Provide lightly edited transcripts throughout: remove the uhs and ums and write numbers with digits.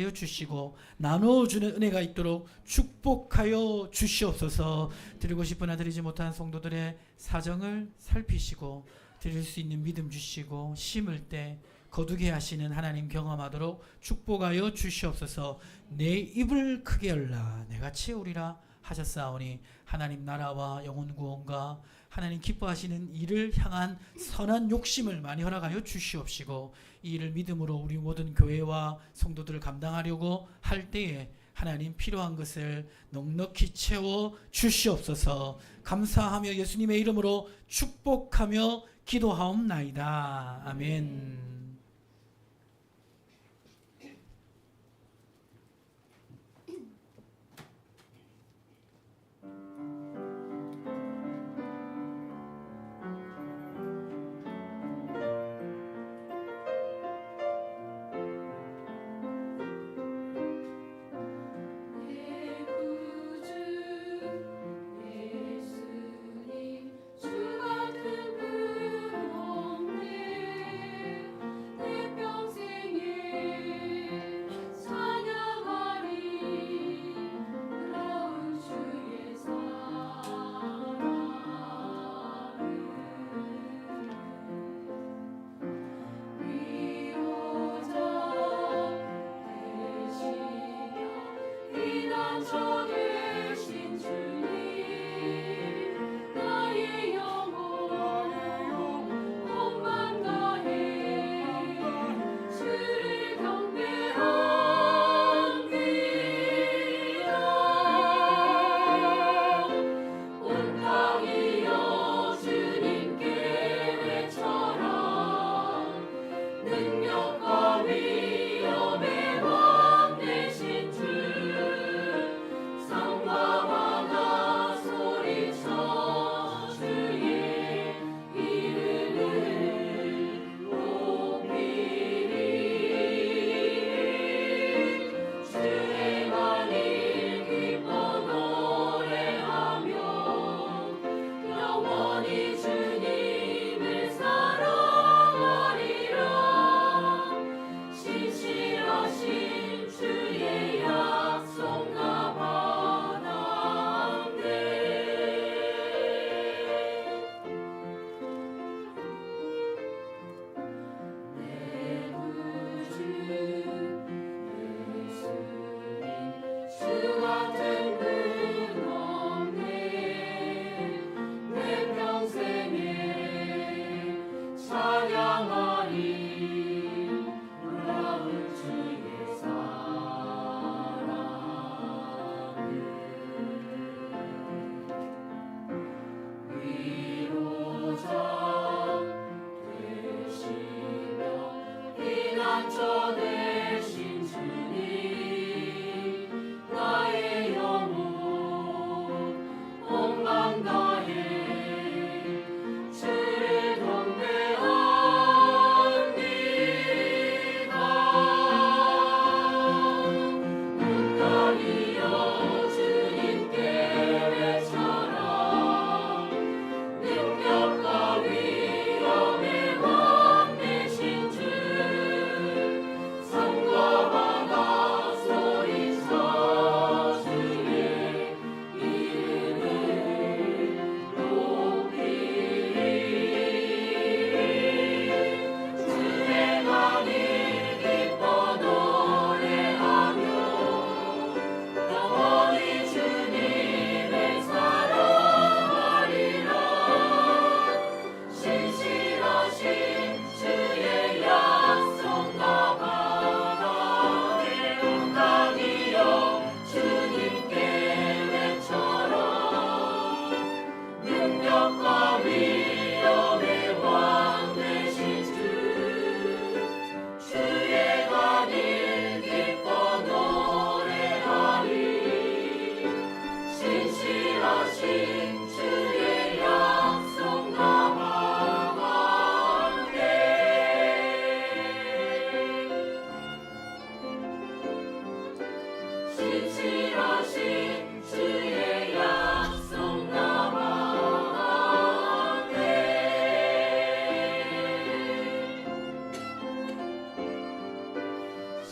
허락하여 주시고 나눠주는 은혜가 있도록 축복하여 주시옵소서. 드리고 싶으나 드리지 못한 성도들의 사정을 살피시고 드릴 수 있는 믿음 주시고 심을 때 거두게 하시는 하나님 경험하도록 축복하여 주시옵소서. 내 입을 크게 열라 내가 채우리라 하셨사오니 하나님 나라와 영혼 구원과 하나님 기뻐하시는 일을 향한 선한 욕심을 많이 허락하여 주시옵시고 이 일을 믿음으로 우리 모든 교회와 성도들을 감당하려고 할 때에 하나님 필요한 것을 넉넉히 채워 주시옵소서. 감사하며 예수님의 이름으로 축복하며 기도하옵나이다. 아멘.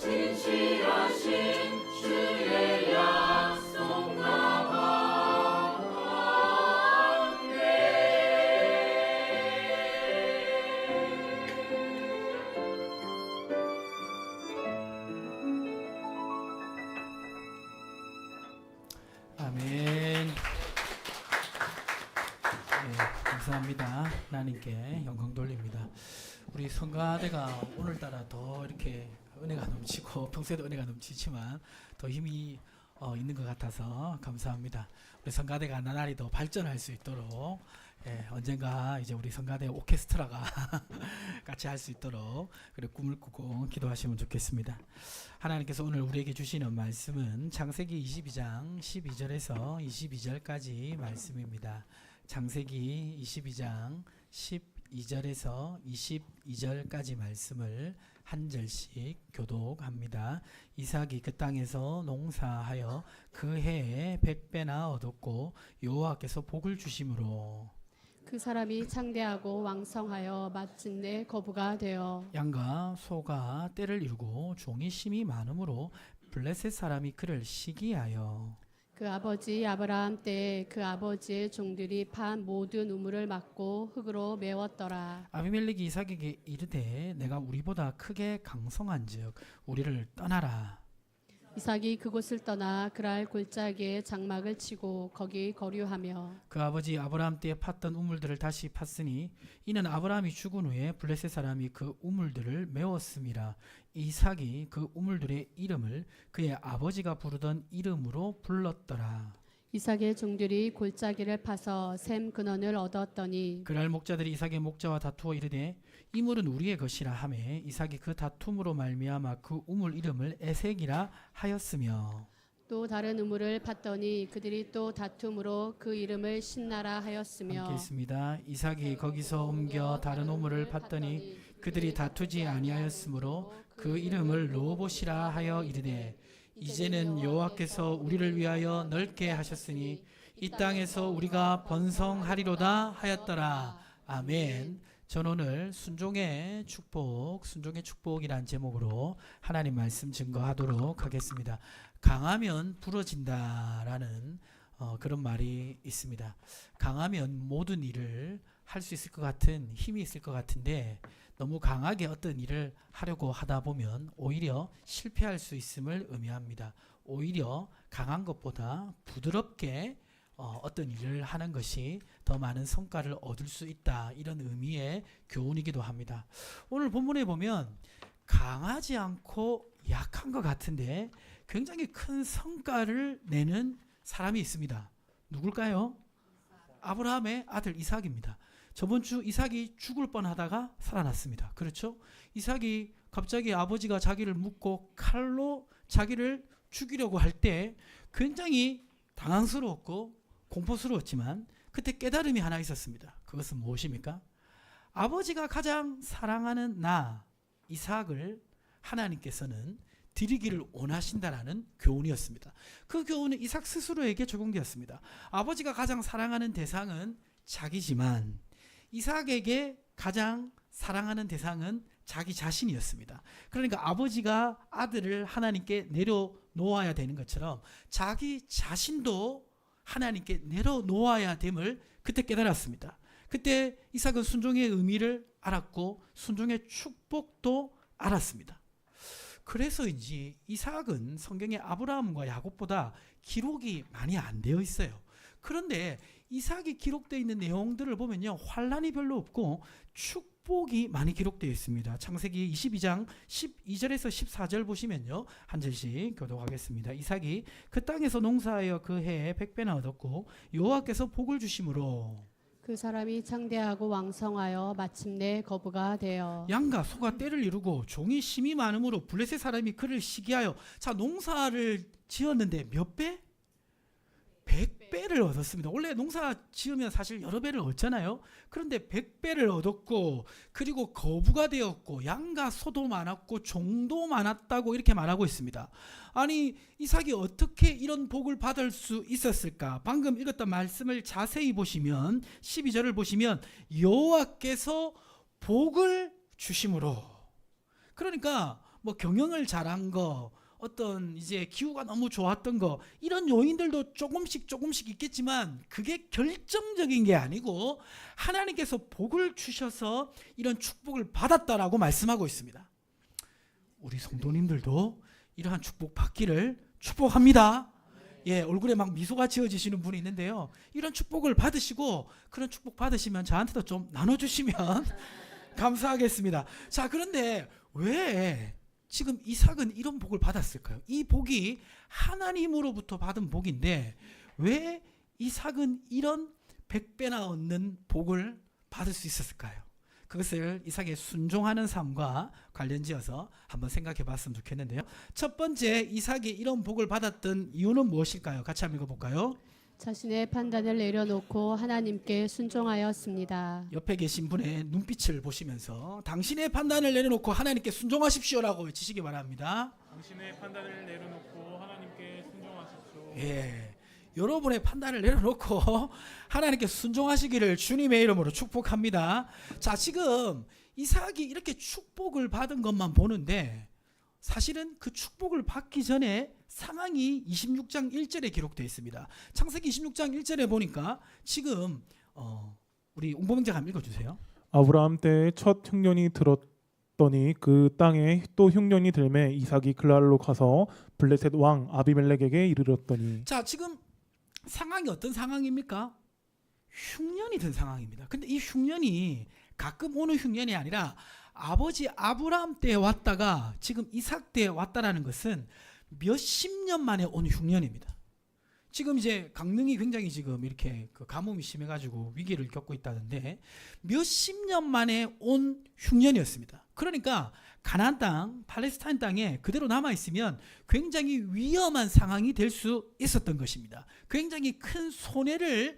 신실하신 아멘. 감사합니다. 하나님께 영광 돌립니다. 우리 성가대가 오늘따라 더 이렇게 은혜가 넘치고 평소에도 은혜가 넘치지만 더 힘이 있는 것 같아서 감사합니다. 우리 성가대가 나날이 더 발전할 수 있도록 언젠가 이제 우리 성가대 오케스트라가 같이 할 수 있도록 그래 꿈을 꾸고 기도하시면 좋겠습니다. 하나님께서 오늘 우리에게 주시는 말씀은 창세기 22장 12절에서 22절까지 말씀입니다. 창세기 22장 12절에서 22절까지 말씀을 한 절씩 교독합니다. 이삭이 그 땅에서 농사하여 그 해에 100배나 얻었고 여호와께서 복을 주심으로 그 사람이 창대하고 왕성하여 마침내 거부가 되어 양과 소가 때를 이루고 종이 심이 많으므로 블레셋 사람이 그를 시기하여 그 아버지 아브라함 때에 그 아버지의 종들이 판 모든 우물을 막고 흙으로 메웠더라. 아비멜렉이 이삭에게 이르되 내가 우리보다 크게 강성한즉 우리를 떠나라. 이삭이 그곳을 떠나 그랄 골짜기에 장막을 치고 거기 거류하며 그 아버지 아브라함 때에 팠던 우물들을 다시 팠으니 이는 아브라함이 죽은 후에 블레셋 사람이 그 우물들을 메웠음이라. 이삭이 그 우물들의 이름을 그의 아버지가 부르던 이름으로 불렀더라. 이삭의 종들이 골짜기를 파서 샘 근원을 얻었더니 그날 목자들이 이삭의 목자와 다투어 이르되 이 물은 우리의 것이라 하매 이삭이 그 다툼으로 말미암아 그 우물 이름을 에색이라 하였으며 또 다른 우물을 팠더니 그들이 또 다툼으로 그 이름을 신나라 하였으며 함께 있습니다. 이삭이 거기서 옮겨 다른 우물을 팠더니 그들이 다투지 아니하였으므로 그 이름을 르호봇이라 하여 이르되 이제는 여호와께서 우리를 위하여 넓게 하셨으니 이 땅에서 우리가 번성하리로다 하였더라. 아멘. 전 오늘 순종의 축복이란 제목으로 하나님 말씀 증거하도록 하겠습니다. 강하면 부러진다라는 그런 말이 있습니다. 강하면 모든 일을 할 수 있을 것 같은 힘이 있을 것 같은데 너무 강하게 어떤 일을 하려고 하다 보면 오히려 실패할 수 있음을 의미합니다. 오히려 강한 것보다 부드럽게 어떤 일을 하는 것이 더 많은 성과를 얻을 수 있다. 이런 의미의 교훈이기도 합니다. 오늘 본문에 보면 강하지 않고 약한 것 같은데 굉장히 큰 성과를 내는 사람이 있습니다. 누굴까요? 아브라함의 아들 이삭입니다. 저번 주 이삭이 죽을 뻔하다가 살아났습니다. 그렇죠? 이삭이 갑자기 아버지가 자기를 묶고 칼로 자기를 죽이려고 할 때 굉장히 당황스러웠고 공포스러웠지만 그때 깨달음이 하나 있었습니다. 그것은 무엇입니까? 아버지가 가장 사랑하는 나 이삭을 하나님께서는 드리기를 원하신다라는 교훈이었습니다. 그 교훈은 이삭 스스로에게 적용되었습니다. 아버지가 가장 사랑하는 대상은 자기지만 이삭에게 가장 사랑하는 대상은 자기 자신이었습니다. 그러니까 아버지가 아들을 하나님께 내려놓아야 되는 것처럼 자기 자신도 하나님께 내려놓아야 됨을 그때 깨달았습니다. 그때 이삭은 순종의 의미를 알았고 순종의 축복도 알았습니다. 그래서인지 이삭은 성경에 아브라함과 야곱보다 기록이 많이 안 되어 있어요. 그런데 이삭이 기록되어 있는 내용들을 보면요, 환란이 별로 없고 축복이 많이 기록되어 있습니다. 창세기 22장 12절에서 14절 보시면요, 한 절씩 교독하겠습니다. 이삭이 그 땅에서 농사하여 그 해에 100배나 얻었고 여호와께서 복을 주심으로 그 사람이 창대하고 왕성하여 마침내 거부가 되어 양과 소가 때를 이루고 종이 심이 많으므로 블레셋 사람이 그를 시기하여. 자, 농사를 지었는데 몇 배? 100배를 얻었습니다. 원래 농사 지으면 사실 여러 배를 얻잖아요. 그런데 100배를 얻었고 그리고 거부가 되었고 양과 소도 많았고 종도 많았다고 이렇게 말하고 있습니다. 아니, 이삭이 어떻게 이런 복을 받을 수 있었을까? 방금 읽었던 말씀을 자세히 보시면 12절을 보시면 여호와께서 복을 주심으로, 그러니까 뭐 경영을 잘한 거, 어떤 이제 기후가 너무 좋았던 거, 이런 요인들도 조금씩 있겠지만 그게 결정적인 게 아니고 하나님께서 복을 주셔서 이런 축복을 받았다라고 말씀하고 있습니다. 우리 성도님들도 이러한 축복 받기를 축복합니다. 예, 얼굴에 막 미소가 지어지시는 분이 있는데요. 이런 축복을 받으시고 그런 축복 받으시면 저한테도 좀 나눠주시면 감사하겠습니다. 자, 그런데 왜 지금 이삭은 이런 복을 받았을까요? 이 복이 하나님으로부터 받은 복인데 왜 이삭은 이런 100배나 얻는 복을 받을 수 있었을까요? 그것을 이삭의 순종하는 삶과 관련지어서 한번 생각해 봤으면 좋겠는데요. 첫 번째, 이삭이 이런 복을 받았던 이유는 무엇일까요? 같이 한번 읽어볼까요? 자신의 판단을 내려놓고 하나님께 순종하였습니다. 옆에 계신 분의 눈빛을 보시면서 당신의 판단을 내려놓고 하나님께 순종하십시오라고 외치시기 바랍니다. 당신의 판단을 내려놓고 하나님께 순종하십시오. 예, 여러분의 판단을 내려놓고 하나님께 순종하시기를 주님의 이름으로 축복합니다. 자, 지금 이삭이 이렇게 축복을 받은 것만 보는데 사실은 그 축복을 받기 전에 상황이 26장 1절에 기록되어 있습니다. 창세기 26장 1절에 보니까 지금 우리 옹보명장 한번 읽어주세요. 아브라함 때에 첫 흉년이 들었더니 그 땅에 또 흉년이 들매 이삭이 그랄로 가서 블레셋 왕 아비멜렉에게 이르렀더니. 자, 지금 상황이 어떤 상황입니까? 흉년이 든 상황입니다. 근데 이 흉년이 가끔 오는 흉년이 아니라 아버지 아브라함 때에 왔다가 지금 이삭 때에 왔다라는 것은 몇십 년 만에 온 흉년입니다. 지금 이제 강릉이 굉장히 지금 이렇게 그 가뭄이 심해가지고 위기를 겪고 있다는데 몇십 년 만에 온 흉년이었습니다. 그러니까 가나안 땅, 팔레스타인 땅에 그대로 남아 있으면 굉장히 위험한 상황이 될 수 있었던 것입니다. 굉장히 큰 손해를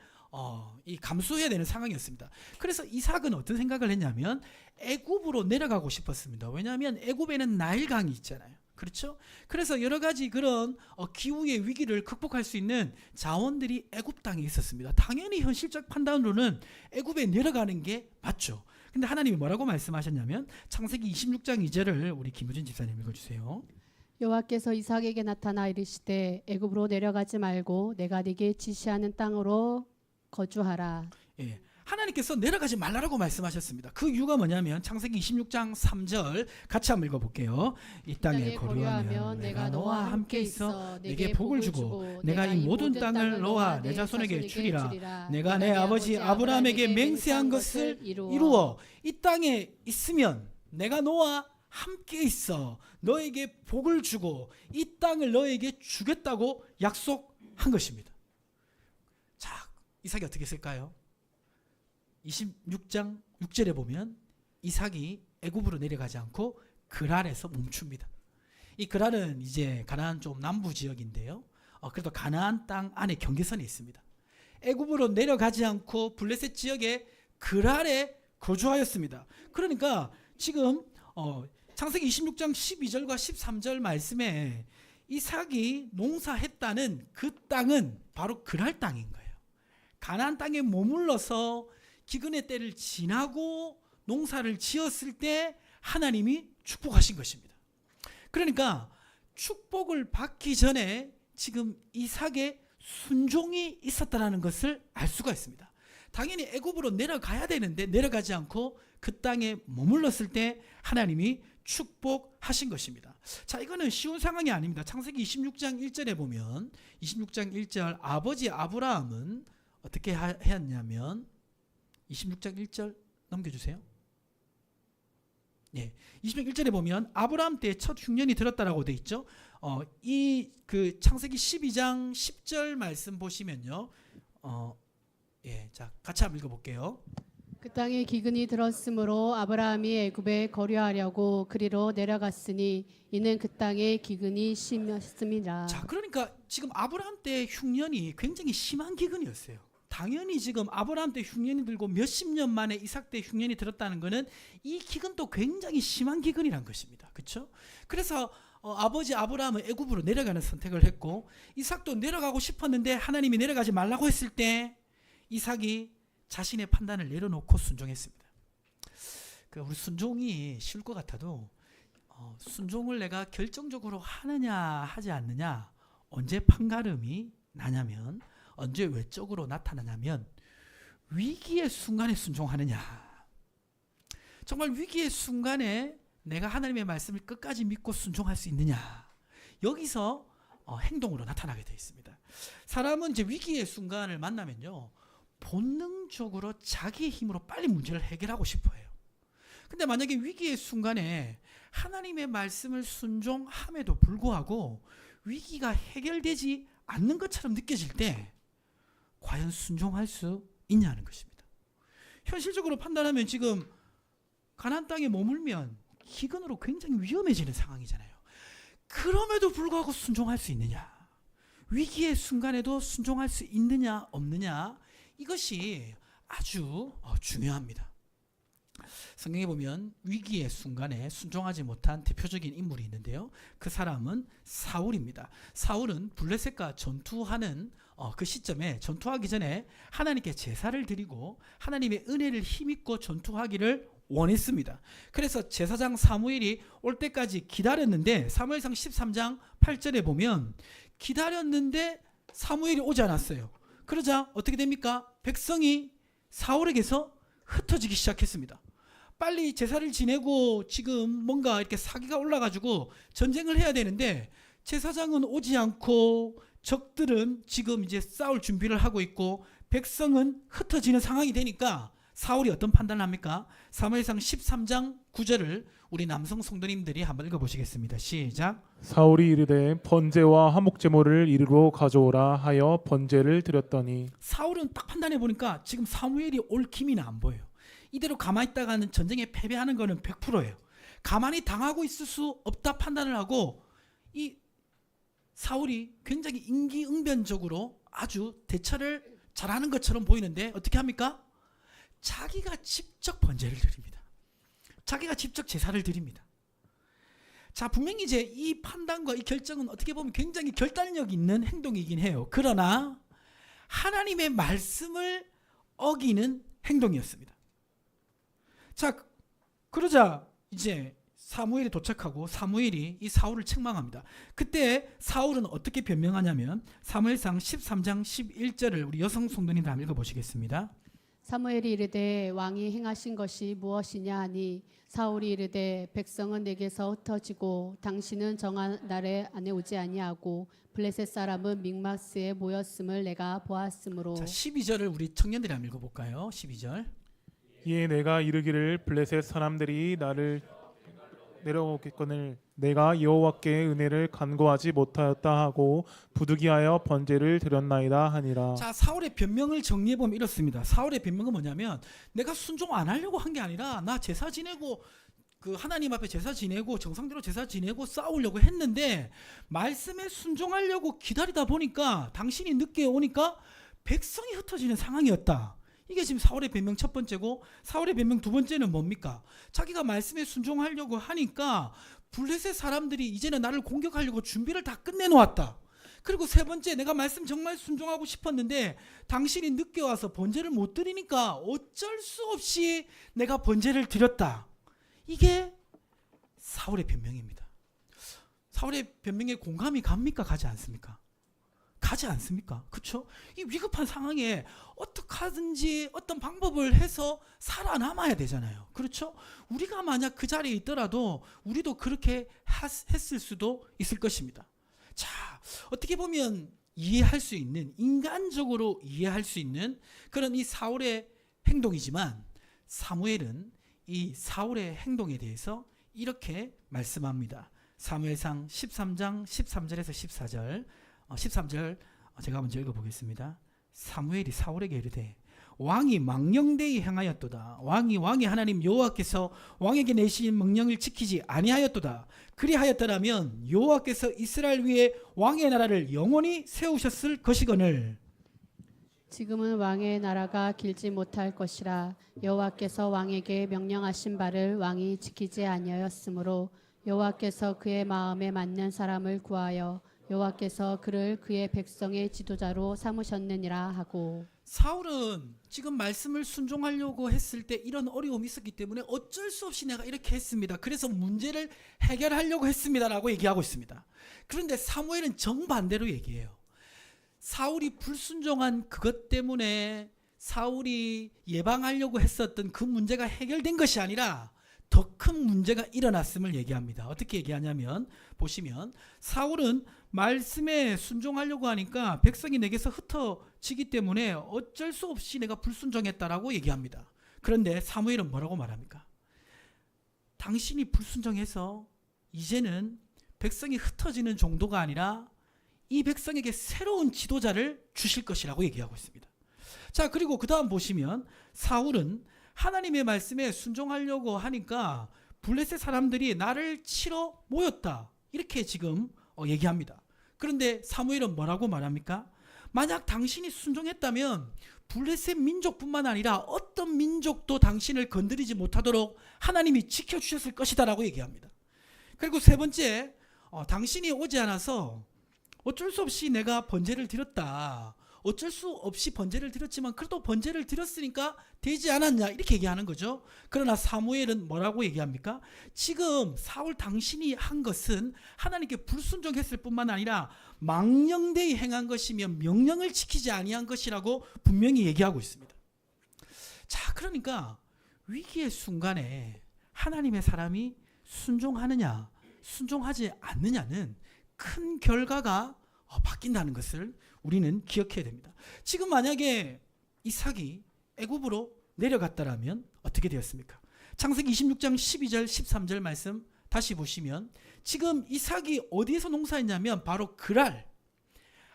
감수해야 되는 상황이었습니다. 그래서 이삭은 어떤 생각을 했냐면 애굽으로 내려가고 싶었습니다. 왜냐하면 애굽에는 나일강이 있잖아요. 그렇죠? 그래서 여러 가지 그런 기후의 위기를 극복할 수 있는 자원들이 애굽 땅에 있었습니다. 당연히 현실적 판단으로는 애굽에 내려가는 게 맞죠. 근데 하나님이 뭐라고 말씀하셨냐면 창세기 26장 2절을 우리 김우진 집사님 읽어주세요. 여호와께서 이삭에게 나타나 이르시되 애굽으로 내려가지 말고 내가 네게 지시하는 땅으로 거주하라. 예, 하나님께서 내려가지 말라라고 말씀하셨습니다. 그 이유가 뭐냐면 창세기 26장 3절 같이 한번 읽어볼게요. 이 땅에 거류하면 내가 너와 함께 있어 내게 복을 주고 내가 이 모든 땅을 너와 내 자손에게 주리라. 내가 내 아버지 아브라함에게 맹세한 것을 이루어 이 땅에 있으면 내가 너와 함께 있어 너에게 복을 주고 이 땅을 너에게 주겠다고 약속한 것입니다. 자, 이삭이 어떻게 했을까요? 26장 6절에 보면 이삭이 애굽으로 내려가지 않고 그랄에서 멈춥니다. 이 그랄은 이제 가나안 좀 남부 지역인데요. 그래도 가나안 땅 안에 경계선에 있습니다. 애굽으로 내려가지 않고 블레셋 지역에 그랄에 거주하였습니다. 그러니까 지금 창세기 26장 12절과 13절 말씀에 이삭이 농사했다는 그 땅은 바로 그랄 땅인 거예요. 가나안 땅에 머물러서 기근의 때를 지나고 농사를 지었을 때 하나님이 축복하신 것입니다. 그러니까 축복을 받기 전에 지금 이삭의 순종이 있었다는 것을 알 수가 있습니다. 당연히 애굽으로 내려가야 되는데 내려가지 않고 그 땅에 머물렀을 때 하나님이 축복하신 것입니다. 자, 이거는 쉬운 상황이 아닙니다. 창세기 26장 1절에 보면 26장 1절 아버지 아브라함은 어떻게 했냐면 26장 1절 넘겨주세요. 예, 26장 1절에 보면 아브라함 때 첫 흉년이 들었다라고 돼 있죠. 이 그 창세기 12장 10절 말씀 보시면요. 예, 자 같이 한번 읽어볼게요. 그 땅에 기근이 들었으므로 아브라함이 애굽에 거류하려고 그리로 내려갔으니 이는 그 땅에 기근이 심했음이라. 자, 그러니까 지금 아브라함 때 흉년이 굉장히 심한 기근이었어요. 당연히 지금 아브라함 때 흉년이 들고 몇십 년 만에 이삭 때 흉년이 들었다는 것은 이 기근도 굉장히 심한 기근이란 것입니다. 그렇죠? 그래서 아버지 아브라함은 애굽으로 내려가는 선택을 했고 이삭도 내려가고 싶었는데 하나님이 내려가지 말라고 했을 때 이삭이 자신의 판단을 내려놓고 순종했습니다. 우리 순종이 쉬울 것 같아도 순종을 내가 결정적으로 하느냐 하지 않느냐 언제 판가름이 나냐면 언제 외적으로 나타나냐면 위기의 순간에 순종하느냐. 정말 위기의 순간에 내가 하나님의 말씀을 끝까지 믿고 순종할 수 있느냐. 여기서 행동으로 나타나게 되어 있습니다. 사람은 이제 위기의 순간을 만나면요, 본능적으로 자기의 힘으로 빨리 문제를 해결하고 싶어 해요. 근데 만약에 위기의 순간에 하나님의 말씀을 순종함에도 불구하고 위기가 해결되지 않는 것처럼 느껴질 때 과연 순종할 수 있냐는 것입니다. 현실적으로 판단하면 지금 가나안 땅에 머물면 기근으로 굉장히 위험해지는 상황이잖아요. 그럼에도 불구하고 순종할 수 있느냐, 위기의 순간에도 순종할 수 있느냐 없느냐, 이것이 아주 중요합니다. 성경에 보면 위기의 순간에 순종하지 못한 대표적인 인물이 있는데요, 그 사람은 사울입니다. 사울은 블레셋과 전투하는 그 시점에, 전투하기 전에 하나님께 제사를 드리고 하나님의 은혜를 힘입고 전투하기를 원했습니다. 그래서 제사장 사무엘이 올 때까지 기다렸는데, 사무엘상 13장 8절에 보면 기다렸는데 사무엘이 오지 않았어요. 그러자 어떻게 됩니까? 백성이 사울에게서 흩어지기 시작했습니다. 빨리 제사를 지내고 지금 뭔가 이렇게 사기가 올라가지고 전쟁을 해야 되는데 제사장은 오지 않고 적들은 지금 이제 싸울 준비를 하고 있고 백성은 흩어지는 상황이 되니까 사울이 어떤 판단을 합니까? 사무엘상 13장 9절을 우리 남성 성도님들이 한번 읽어보시겠습니다. 시작. 사울이 이르되 번제와 화목 제물을 이리로 가져오라 하여 번제를 드렸더니. 사울은 딱 판단해 보니까 지금 사무엘이 올 기미는 안 보여요. 이대로 가만히 있다가는 전쟁에 패배하는 거는 100%예요. 가만히 당하고 있을 수 없다 판단을 하고, 이 사울이 굉장히 임기응변적으로 아주 대처를 잘하는 것처럼 보이는데 어떻게 합니까? 자기가 직접 번제를 드립니다. 자기가 직접 제사를 드립니다. 자, 분명히 이제 이 판단과 이 결정은 어떻게 보면 굉장히 결단력 있는 행동이긴 해요. 그러나 하나님의 말씀을 어기는 행동이었습니다. 자, 그러자 이제 사무엘이 도착하고 사무엘이 이 사울을 책망합니다. 그때 사울은 어떻게 변명하냐면 사무엘상 13장 11절을 우리 여성 성도님들 한번 읽어보시겠습니다. 사무엘이 이르되 왕이 행하신 것이 무엇이냐 하니 사울이 이르되 백성은 내게서 흩어지고 당신은 정한 날에 안에 오지 아니하고 블레셋 사람은 믹마스에 모였음을 내가 보았으므로. 자, 12절을 우리 청년들이 한번 읽어볼까요? 12절. 이에 내가 이르기를 블레셋 사람들이 나를 내려오겠거늘 내가 여호와께 은혜를 간구하지 못하였다 하고 부득이하여 번제를 드렸나이다 하니라. 자, 사울의 변명을 정리해보면 이렇습니다. 사울의 변명은 뭐냐면 내가 순종 안 하려고 한 게 아니라 나 제사 지내고 그 하나님 앞에 제사 지내고 정상대로 제사 지내고 싸우려고 했는데 말씀에 순종하려고 기다리다 보니까 당신이 늦게 오니까 백성이 흩어지는 상황이었다. 이게 지금 사울의 변명 첫 번째고, 사울의 변명 두 번째는 뭡니까? 자기가 말씀에 순종하려고 하니까 블레셋 사람들이 이제는 나를 공격하려고 준비를 다 끝내놓았다. 그리고 세 번째, 내가 말씀 정말 순종하고 싶었는데 당신이 늦게 와서 번제를 못 드리니까 어쩔 수 없이 내가 번제를 드렸다. 이게 사울의 변명입니다. 사울의 변명에 공감이 갑니까? 가지 않습니까? 가지 않습니까? 그렇죠? 이 위급한 상황에 어떻게 하든지 어떤 방법을 해서 살아남아야 되잖아요. 그렇죠? 우리가 만약 그 자리에 있더라도 우리도 그렇게 했을 수도 있을 것입니다. 자, 어떻게 보면 이해할 수 있는, 인간적으로 이해할 수 있는 그런 이 사울의 행동이지만 사무엘은 이 사울의 행동에 대해서 이렇게 말씀합니다. 사무엘상 13장 13절에서 14절 13절 제가 먼저 읽어보겠습니다. 사무엘이 사울에게 이르되 왕이 망령되이 행하였도다. 왕이 하나님 여호와께서 왕에게 내신 명령을 지키지 아니하였도다. 그리하였더라면 여호와께서 이스라엘 위에 왕의 나라를 영원히 세우셨을 것이거늘. 지금은 왕의 나라가 길지 못할 것이라 여호와께서 왕에게 명령하신 바를 왕이 지키지 아니하였으므로 여호와께서 그의 마음에 맞는 사람을 구하여 여호와께서 그를 그의 백성의 지도자로 삼으셨느니라 하고. 사울은 지금 말씀을 순종하려고 했을 때 이런 어려움이 있었기 때문에 어쩔 수 없이 내가 이렇게 했습니다. 그래서 문제를 해결하려고 했습니다라고 얘기하고 있습니다. 그런데 사무엘은 정반대로 얘기해요. 사울이 불순종한 그것 때문에 사울이 예방하려고 했었던 그 문제가 해결된 것이 아니라 더 큰 문제가 일어났음을 얘기합니다. 어떻게 얘기하냐면 보시면 사울은 말씀에 순종하려고 하니까 백성이 내게서 흩어지기 때문에 어쩔 수 없이 내가 불순종했다라고 얘기합니다. 그런데 사무엘은 뭐라고 말합니까? 당신이 불순종해서 이제는 백성이 흩어지는 정도가 아니라 이 백성에게 새로운 지도자를 주실 것이라고 얘기하고 있습니다. 자, 그리고 그 다음 보시면 사울은 하나님의 말씀에 순종하려고 하니까 블레셋 사람들이 나를 치러 모였다, 이렇게 지금 얘기합니다. 그런데 사무엘은 뭐라고 말합니까? 만약 당신이 순종했다면 블레셋 민족뿐만 아니라 어떤 민족도 당신을 건드리지 못하도록 하나님이 지켜주셨을 것이다 라고 얘기합니다. 그리고 세 번째, 당신이 오지 않아서 어쩔 수 없이 내가 번제를 드렸다, 어쩔 수 없이 번제를 드렸지만 그래도 번제를 드렸으니까 되지 않았냐, 이렇게 얘기하는 거죠. 그러나 사무엘은 뭐라고 얘기합니까? 지금 사울 당신이 한 것은 하나님께 불순종했을 뿐만 아니라 망령되이 행한 것이며 명령을 지키지 아니한 것이라고 분명히 얘기하고 있습니다. 자, 그러니까 위기의 순간에 하나님의 사람이 순종하느냐 순종하지 않느냐는 큰 결과가 바뀐다는 것을 우리는 기억해야 됩니다. 지금 만약에 이삭이 애굽으로 내려갔다라면 어떻게 되었습니까? 창세기 26장 12절 13절 말씀 다시 보시면 지금 이삭이 어디에서 농사했냐면 바로 그랄,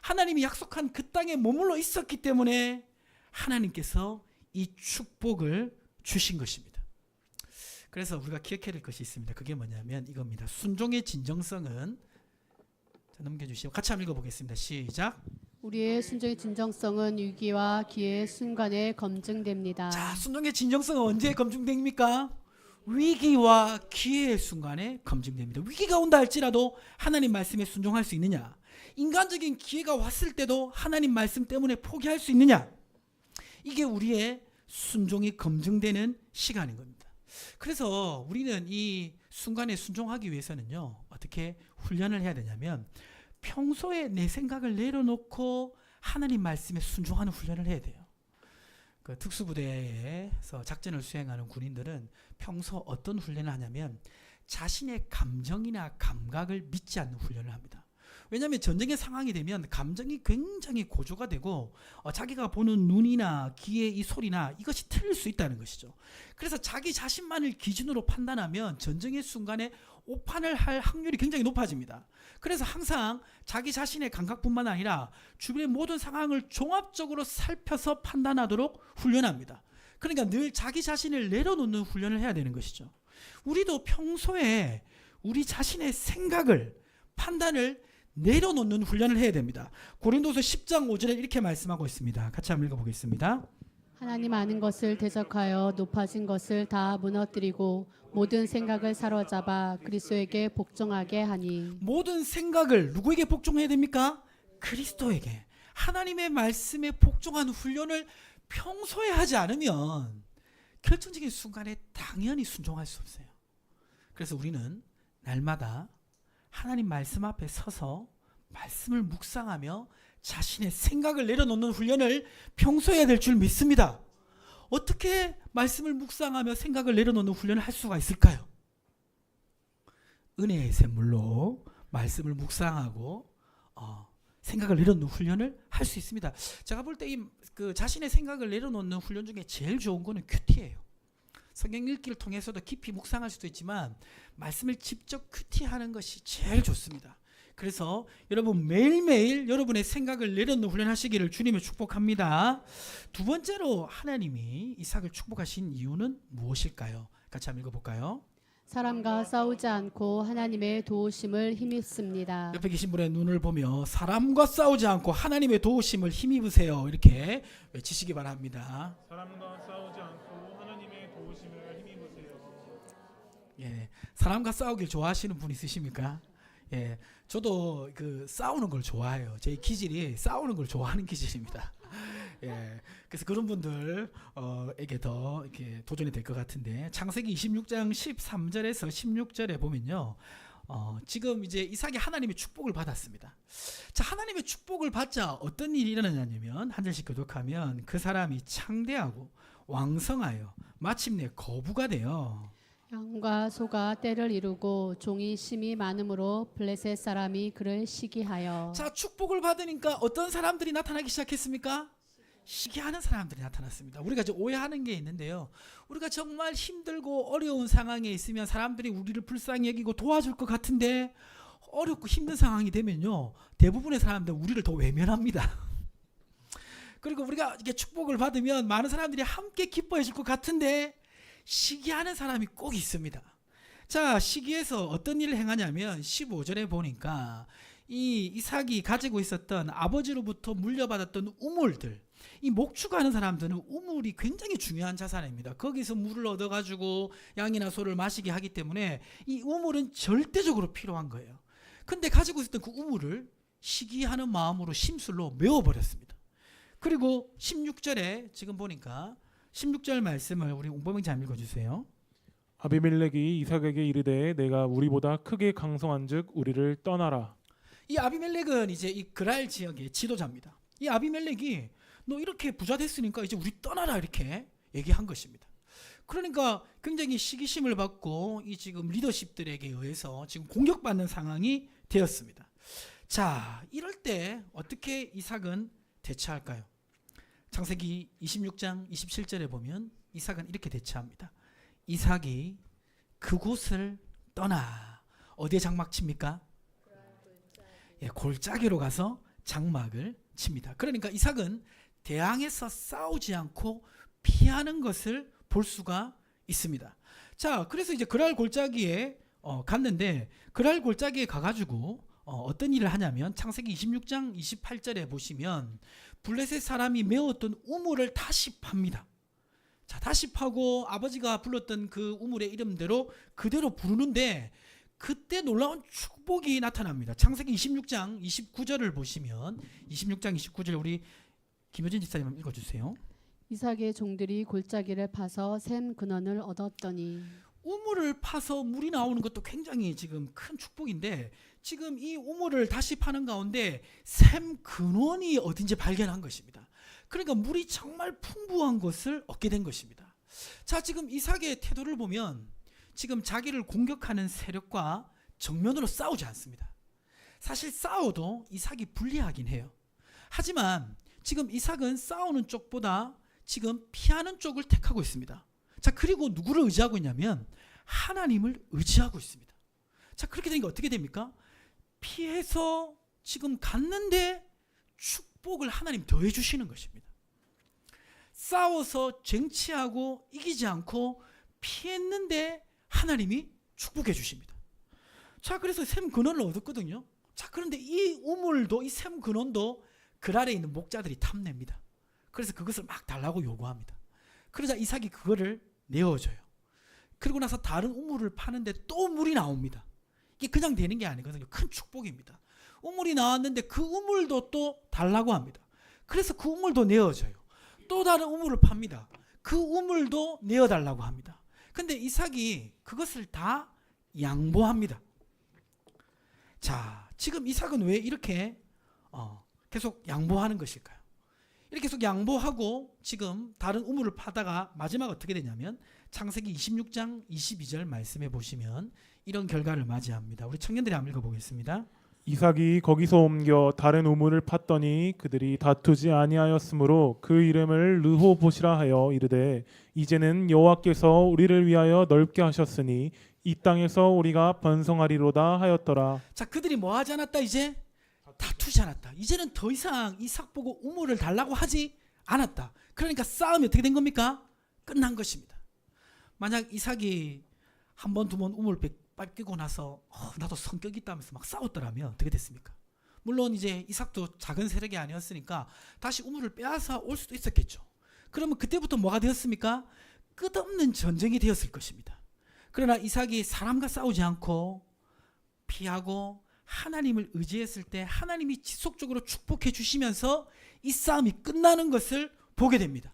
하나님이 약속한 그 땅에 머물러 있었기 때문에 하나님께서 이 축복을 주신 것입니다. 그래서 우리가 기억해야 될 것이 있습니다. 그게 뭐냐면 이겁니다. 순종의 진정성은, 자, 넘겨주시고 같이 한번 읽어보겠습니다. 시작. 우리의 순종의 진정성은 위기와 기회의 순간에 검증됩니다. 자, 순종의 진정성은 언제 검증됩니까? 위기와 기회의 순간에 검증됩니다. 위기가 온다 할지라도 하나님 말씀에 순종할 수 있느냐, 인간적인 기회가 왔을 때도 하나님 말씀 때문에 포기할 수 있느냐, 이게 우리의 순종이 검증되는 시간인 겁니다. 그래서 우리는 이 순간에 순종하기 위해서는요, 어떻게 훈련을 해야 되냐면 평소에 내 생각을 내려놓고 하나님 말씀에 순종하는 훈련을 해야 돼요. 그 특수부대에서 작전을 수행하는 군인들은 평소 어떤 훈련을 하냐면 자신의 감정이나 감각을 믿지 않는 훈련을 합니다. 왜냐하면 전쟁의 상황이 되면 감정이 굉장히 고조가 되고 자기가 보는 눈이나 귀의 이 소리나 이것이 틀릴 수 있다는 것이죠. 그래서 자기 자신만을 기준으로 판단하면 전쟁의 순간에 오판을 할 확률이 굉장히 높아집니다. 그래서 항상 자기 자신의 감각뿐만 아니라 주변의 모든 상황을 종합적으로 살펴서 판단하도록 훈련합니다. 그러니까 늘 자기 자신을 내려놓는 훈련을 해야 되는 것이죠. 우리도 평소에 우리 자신의 생각을, 판단을 내려놓는 훈련을 해야 됩니다. 고린도서 10장 5절에 이렇게 말씀하고 있습니다. 같이 한번 읽어보겠습니다. 하나님 아는 것을 대적하여 높아진 것을 다 무너뜨리고 모든 생각을 사로잡아 그리스도에게 복종하게 하니. 모든 생각을 누구에게 복종해야 됩니까? 그리스도에게. 하나님의 말씀에 복종하는 훈련을 평소에 하지 않으면 결정적인 순간에 당연히 순종할 수 없어요. 그래서 우리는 날마다 하나님 말씀 앞에 서서 말씀을 묵상하며 자신의 생각을 내려놓는 훈련을 평소에 해야 될 줄 믿습니다. 어떻게 말씀을 묵상하며 생각을 내려놓는 훈련을 할 수가 있을까요? 은혜의 샘물로 말씀을 묵상하고 생각을 내려놓는 훈련을 할 수 있습니다. 제가 볼 때 그 자신의 생각을 내려놓는 훈련 중에 제일 좋은 거는 큐티예요. 성경 읽기를 통해서도 깊이 묵상할 수도 있지만 말씀을 직접 큐티하는 것이 제일 좋습니다. 그래서 여러분 매일매일 여러분의 생각을 내려놓는 훈련하시기를 주님의 축복합니다. 두 번째로 하나님이 이삭을 축복하신 이유는 무엇일까요? 같이 한번 읽어볼까요? 사람과 싸우지 않고 하나님의 도우심을 힘입습니다. 옆에 계신 분의 눈을 보며 사람과 싸우지 않고 하나님의 도우심을 힘입으세요, 이렇게 외치시기 바랍니다. 사람과 싸우지 않고 하나님의 도우심을 힘입으세요. 예, 사람과 싸우길 좋아하시는 분 있으십니까? 예, 저도 그 싸우는 걸 좋아해요. 제 기질이 싸우는 걸 좋아하는 기질입니다. 예, 그래서 그런 분들에게 더 이렇게 도전이 될 것 같은데 창세기 26장 13절에서 16절에 보면요, 지금 이제 이삭이 하나님의 축복을 받았습니다. 자, 하나님의 축복을 받자 어떤 일이 일어나냐면 한 절씩 교독하면 그 사람이 창대하고 왕성하여 마침내 거부가 되어 양과 소가 떼를 이루고 종이 심이 많음으로 블레셋 사람이 그를 시기하여. 자, 축복을 받으니까 어떤 사람들이 나타나기 시작했습니까? 시기하는 사람들이 나타났습니다. 우리가 이제 오해하는 게 있는데요. 우리가 정말 힘들고 어려운 상황에 있으면 사람들이 우리를 불쌍히 여기고 도와줄 것 같은데 어렵고 힘든 상황이 되면요, 대부분의 사람들은 우리를 더 외면합니다. 그리고 우리가 이게 축복을 받으면 많은 사람들이 함께 기뻐해 줄 것 같은데 시기하는 사람이 꼭 있습니다. 자, 시기에서 어떤 일을 행하냐면 15절에 보니까 이 이삭이 가지고 있었던 아버지로부터 물려받았던 우물들, 이 목축하는 사람들은 우물이 굉장히 중요한 자산입니다. 거기서 물을 얻어가지고 양이나 소를 마시게 하기 때문에 이 우물은 절대적으로 필요한 거예요. 근데 가지고 있었던 그 우물을 시기하는 마음으로 심술로 메워버렸습니다. 그리고 16절에 지금 보니까 16절 말씀을 우리 옹범행자 읽어주세요. 아비멜렉이 이삭에게 이르되 내가 우리보다 크게 강성한즉 우리를 떠나라. 이 아비멜렉은 이제 이 그랄 지역의 지도자입니다. 이 아비멜렉이 너 이렇게 부자 됐으니까 이제 우리 떠나라 이렇게 얘기한 것입니다. 그러니까 굉장히 시기심을 받고 이 지금 리더십들에게 의해서 지금 공격받는 상황이 되었습니다. 자, 이럴 때 어떻게 이삭은 대처할까요? 창세기 26장 27절에 보면 이삭은 이렇게 대처합니다. 이삭이 그곳을 떠나 어디에 장막 칩니까? 예, 골짜기로 가서 장막을 칩니다. 그러니까 이삭은 대항에서 싸우지 않고 피하는 것을 볼 수가 있습니다. 자, 그래서 이제 그랄 골짜기에 갔는데 그랄 골짜기에 가가지고 어떤 일을 하냐면 창세기 26장 28절에 보시면 블레셋 사람이 메웠던 우물을 다시 팝니다. 자, 다시 파고 아버지가 불렀던 그 우물의 이름대로 그대로 부르는데 그때 놀라운 축복이 나타납니다. 창세기 26장 29절을 보시면 26장 29절 우리 김효진 집사님 읽어주세요. 이삭의 종들이 골짜기를 파서 샘 근원을 얻었더니. 우물을 파서 물이 나오는 것도 굉장히 지금 큰 축복인데 지금 이 우물을 다시 파는 가운데 샘 근원이 어딘지 발견한 것입니다. 그러니까 물이 정말 풍부한 것을 얻게 된 것입니다. 자, 지금 이삭의 태도를 보면 지금 자기를 공격하는 세력과 정면으로 싸우지 않습니다. 사실 싸워도 이삭이 불리하긴 해요. 하지만 지금 이삭은 싸우는 쪽보다 지금 피하는 쪽을 택하고 있습니다. 자, 그리고 누구를 의지하고 있냐면 하나님을 의지하고 있습니다. 자, 그렇게 되니까 어떻게 됩니까? 피해서 지금 갔는데 축복을 하나님 더해 주시는 것입니다. 싸워서 쟁취하고 이기지 않고 피했는데 하나님이 축복해 주십니다. 자, 그래서 샘 근원을 얻었거든요. 자, 그런데 이 우물도 이 샘 근원도 그랄에 있는 목자들이 탐냅니다. 그래서 그것을 막 달라고 요구합니다. 그러자 이삭이 그거를 내어줘요. 그리고 나서 다른 우물을 파는데 또 물이 나옵니다. 이게 그냥 되는 게 아니거든요. 큰 축복입니다. 우물이 나왔는데 그 우물도 또 달라고 합니다. 그래서 그 우물도 내어줘요. 또 다른 우물을 팝니다. 그 우물도 내어달라고 합니다. 근데 이삭이 그것을 다 양보합니다. 자, 지금 이삭은 왜 이렇게 계속 양보하는 것일까요? 이렇게 계속 양보하고 지금 다른 우물을 파다가 마지막 어떻게 되냐면 창세기 26장 22절 말씀해 보시면 이런 결과를 맞이합니다. 우리 청년들이 한번 읽어보겠습니다. 이삭이 거기서 옮겨 다른 우물을 팠더니 그들이 다투지 아니하였으므로 그 이름을 르호봇이라 하여 이르되 이제는 여호와께서 우리를 위하여 넓게 하셨으니 이 땅에서 우리가 번성하리로다 하였더라. 자, 그들이 뭐 하지 않았다? 이제 다투지 않았다. 이제는 더 이상 이삭 보고 우물을 달라고 하지 않았다. 그러니까 싸움이 어떻게 된 겁니까? 끝난 것입니다. 만약 이삭이 한 번, 두 번 우물 뺏기고 나서 나도 성격이 있다면서 막 싸웠더라면 어떻게 됐습니까? 물론 이제 이삭도 작은 세력이 아니었으니까 다시 우물을 빼앗아 올 수도 있었겠죠. 그러면 그때부터 뭐가 되었습니까? 끝없는 전쟁이 되었을 것입니다. 그러나 이삭이 사람과 싸우지 않고 피하고 하나님을 의지했을 때 하나님이 지속적으로 축복해 주시면서 이 싸움이 끝나는 것을 보게 됩니다.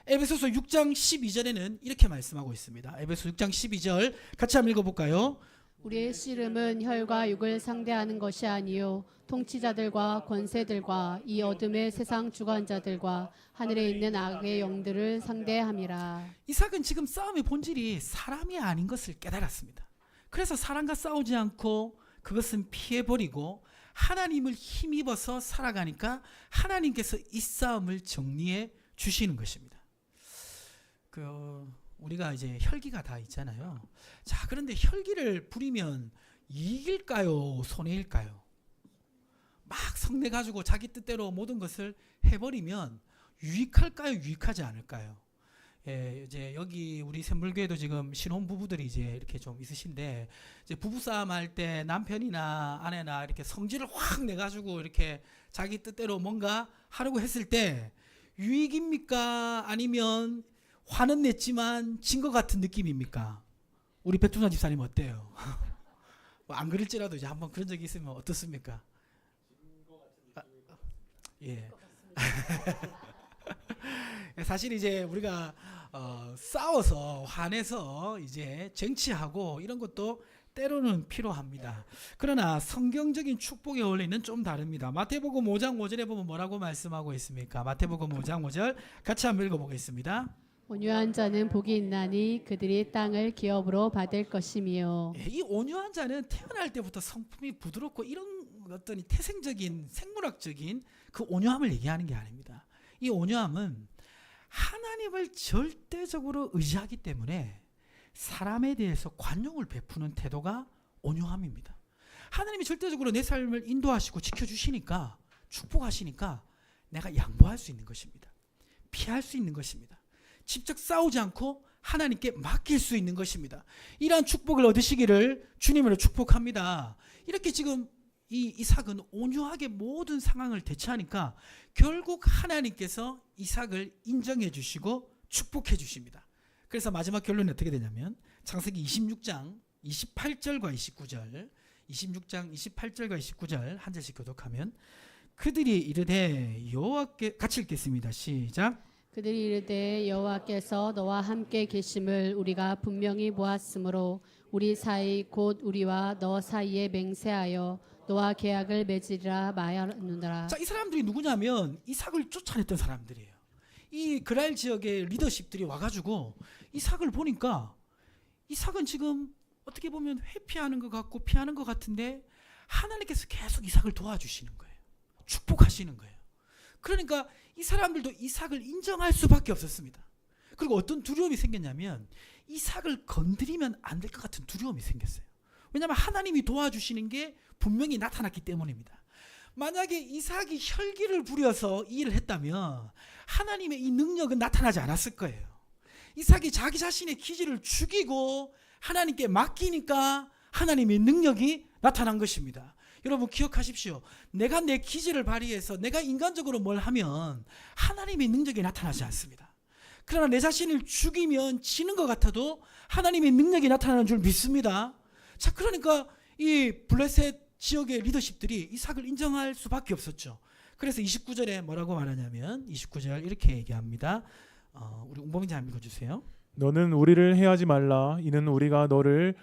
에베소서 6장 12절에는 이렇게 말씀하고 있습니다. 에베소 6장 12절 같이 한번 읽어볼까요? 우리의 씨름은 혈과 육을 상대하는 것이 아니요 통치자들과 권세들과 이 어둠의 세상 주관자들과 하늘에 있는 악의 영들을 상대함이라. 이삭은 지금 싸움의 본질이 사람이 아닌 것을 깨달았습니다. 그래서 사람과 싸우지 않고 그것은 피해버리고 하나님을 힘입어서 살아가니까 하나님께서 이 싸움을 정리해 주시는 것입니다. 우리가 이제 혈기가 다 있잖아요. 자, 그런데 혈기를 부리면 이길까요? 손해일까요? 막 성내 가지고 자기 뜻대로 모든 것을 해버리면 유익할까요? 유익하지 않을까요? 예, 이제 여기 우리 샘물교회도 지금 신혼 부부들이 이제 이렇게 좀 있으신데, 이제 부부싸움 할 때 남편이나 아내나 이렇게 성질을 확 내가지고 이렇게 자기 뜻대로 뭔가 하려고 했을 때 유익입니까? 아니면 화는 냈지만 진 것 같은 느낌입니까? 우리 백두산 집사님 어때요? 뭐 안 그럴지라도 이제 한번 그런 적이 있으면 어떻습니까? 예. 사실 이제 우리가 싸워서 화내서 이제 쟁취하고 이런 것도 때로는 필요합니다. 그러나 성경적인 축복의 원리는 좀 다릅니다. 마태복음 5장 5절에 보면 뭐라고 말씀하고 있습니까? 마태복음 5장 5절 같이 한번 읽어보겠습니다. 온유한 자는 복이 있나니 그들이 땅을 기업으로 받을 것이며. 이 온유한 자는 태어날 때부터 성품이 부드럽고 이런 어떤 태생적인 생물학적인 그 온유함을 얘기하는 게 아닙니다. 이 온유함은 하나님을 절대적으로 의지하기 때문에 사람에 대해서 관용을 베푸는 태도가 온유함입니다. 하나님이 절대적으로 내 삶을 인도하시고 지켜주시니까, 축복하시니까 내가 양보할 수 있는 것입니다. 피할 수 있는 것입니다. 직접 싸우지 않고 하나님께 맡길 수 있는 것입니다. 이러한 축복을 얻으시기를 주님으로 축복합니다. 이렇게 지금 이 이삭은 온유하게 모든 상황을 대처하니까 결국 하나님께서 이삭을 인정해 주시고 축복해 주십니다. 그래서 마지막 결론이 어떻게 되냐면 창세기 26장 28절과 29절, 26장 28절과 29절 한 절씩 교독하면, 그들이 이르되 여호와께, 같이 읽겠습니다. 시작. 그들이 이르되 여호와께서 너와 함께 계심을 우리가 분명히 보았으므로 우리 사이 곧 우리와 너 사이에 맹세하여 너와 계약을 맺으리라 말하노라. 자, 이 사람들이 누구냐면 이삭을 쫓아냈던 사람들이에요. 이 그랄 지역의 리더십들이 와가지고 이삭을 보니까 이삭은 지금 어떻게 보면 회피하는 것 같고 피하는 것 같은데 하나님께서 계속 이삭을 도와주시는 거예요. 축복하시는 거예요. 그러니까 이 사람들도 이삭을 인정할 수밖에 없었습니다. 그리고 어떤 두려움이 생겼냐면 이삭을 건드리면 안 될 것 같은 두려움이 생겼어요. 왜냐하면 하나님이 도와주시는 게 분명히 나타났기 때문입니다. 만약에 이삭이 혈기를 부려서 이 일을 했다면 하나님의 이 능력은 나타나지 않았을 거예요. 이삭이 자기 자신의 기질을 죽이고 하나님께 맡기니까 하나님의 능력이 나타난 것입니다. 여러분 기억하십시오. 내가 내 기질을 발휘해서 내가 인간적으로 뭘 하면 하나님의 능력이 나타나지 않습니다. 그러나 내 자신을 죽이면 지는 것 같아도 하나님의 능력이 나타나는 줄 믿습니다. 자, 그러니까 이 블레셋 지역의 리더십들이 이삭을 인정할 수밖에 없었죠. 그래서 29절에 뭐라고 말하냐면 29절 이렇게 얘기합니다. 우리 웅범이자 한번 읽어주세요. 너는 우리를 해하지 말라. 이는 우리가 너를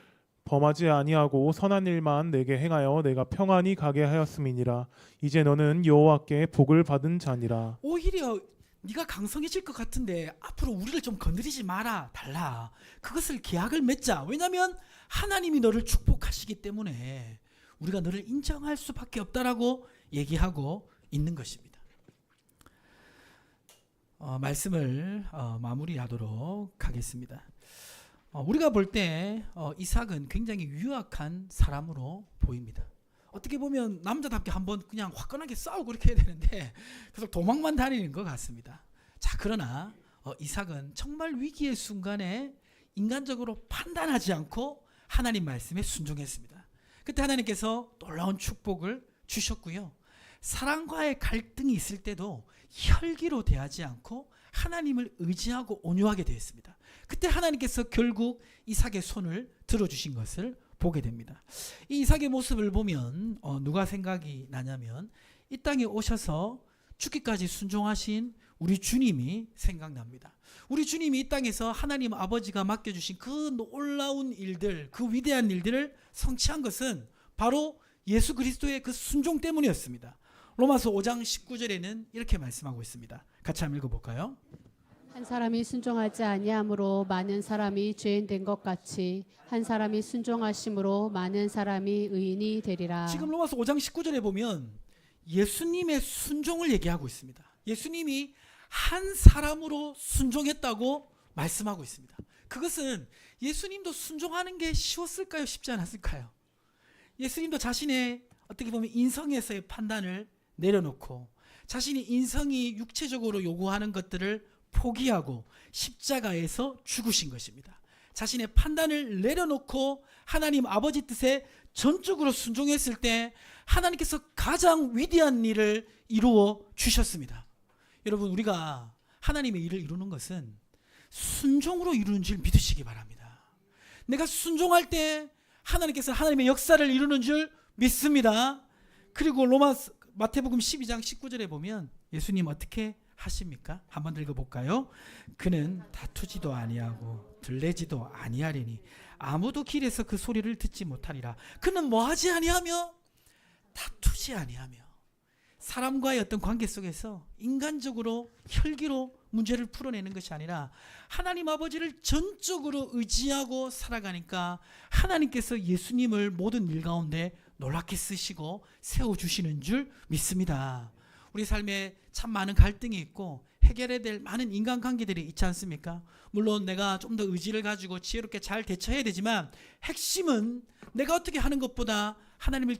범하지 아니하고 선한 일만 내게 행하여 내가 평안히 가게 하였음이니라. 이제 너는 여호와께 복을 받은 자니라. 오히려 네가 강성해질 것 같은데 앞으로 우리를 좀 건드리지 마라, 달라. 그것을 계약을 맺자. 왜냐하면 하나님이 너를 축복하시기 때문에 우리가 너를 인정할 수밖에 없다라고 얘기하고 있는 것입니다. 말씀을 마무리하도록 하겠습니다. 우리가 볼 때 이삭은 굉장히 유약한 사람으로 보입니다. 어떻게 보면 남자답게 한번 그냥 화끈하게 싸우고 그렇게 해야 되는데 계속 도망만 다니는 것 같습니다. 자, 그러나 이삭은 정말 위기의 순간에 인간적으로 판단하지 않고 하나님 말씀에 순종했습니다. 그때 하나님께서 놀라운 축복을 주셨고요. 사랑과의 갈등이 있을 때도 혈기로 대하지 않고 하나님을 의지하고 온유하게 되었습니다. 그때 하나님께서 결국 이삭의 손을 들어주신 것을 보게 됩니다. 이 이삭의 모습을 보면 누가 생각이 나냐면 이 땅에 오셔서 죽기까지 순종하신 우리 주님이 생각납니다. 우리 주님이 이 땅에서 하나님 아버지가 맡겨주신 그 놀라운 일들, 그 위대한 일들을 성취한 것은 바로 예수 그리스도의 그 순종 때문이었습니다. 로마서 5장 19절에는 이렇게 말씀하고 있습니다. 같이 한번 읽어볼까요? 한 사람이 순종하지 아니함으로 많은 사람이 죄인 된 것 같이 한 사람이 순종하심으로 많은 사람이 의인이 되리라. 지금 로마서 5장 19절에 보면 예수님의 순종을 얘기하고 있습니다. 예수님이 한 사람으로 순종했다고 말씀하고 있습니다. 그것은 예수님도 순종하는 게 쉬웠을까요? 쉽지 않았을까요? 예수님도 자신의 어떻게 보면 인성에서의 판단을 내려놓고 자신이 인성이 육체적으로 요구하는 것들을 포기하고 십자가에서 죽으신 것입니다. 자신의 판단을 내려놓고 하나님 아버지 뜻에 전적으로 순종했을 때 하나님께서 가장 위대한 일을 이루어 주셨습니다. 여러분, 우리가 하나님의 일을 이루는 것은 순종으로 이루는 줄 믿으시기 바랍니다. 내가 순종할 때 하나님께서 하나님의 역사를 이루는 줄 믿습니다. 그리고 마태복음 12장 19절에 보면 예수님 어떻게 하십니까? 한번 더 읽어볼까요? 그는 다투지도 아니하고 들레지도 아니하리니 아무도 길에서 그 소리를 듣지 못하리라. 그는 뭐하지 아니하며 다투지 아니하며 사람과의 어떤 관계 속에서 인간적으로 혈기로 문제를 풀어내는 것이 아니라 하나님 아버지를 전적으로 의지하고 살아가니까 하나님께서 예수님을 모든 일 가운데 놀랍게 쓰시고 세워주시는 줄 믿습니다. 우리 삶에 참 많은 갈등이 있고 해결해야 될 많은 인간관계들이 있지 않습니까? 물론 내가 좀 더 의지를 가지고 지혜롭게 잘 대처해야 되지만 핵심은 내가 어떻게 하는 것보다 하나님을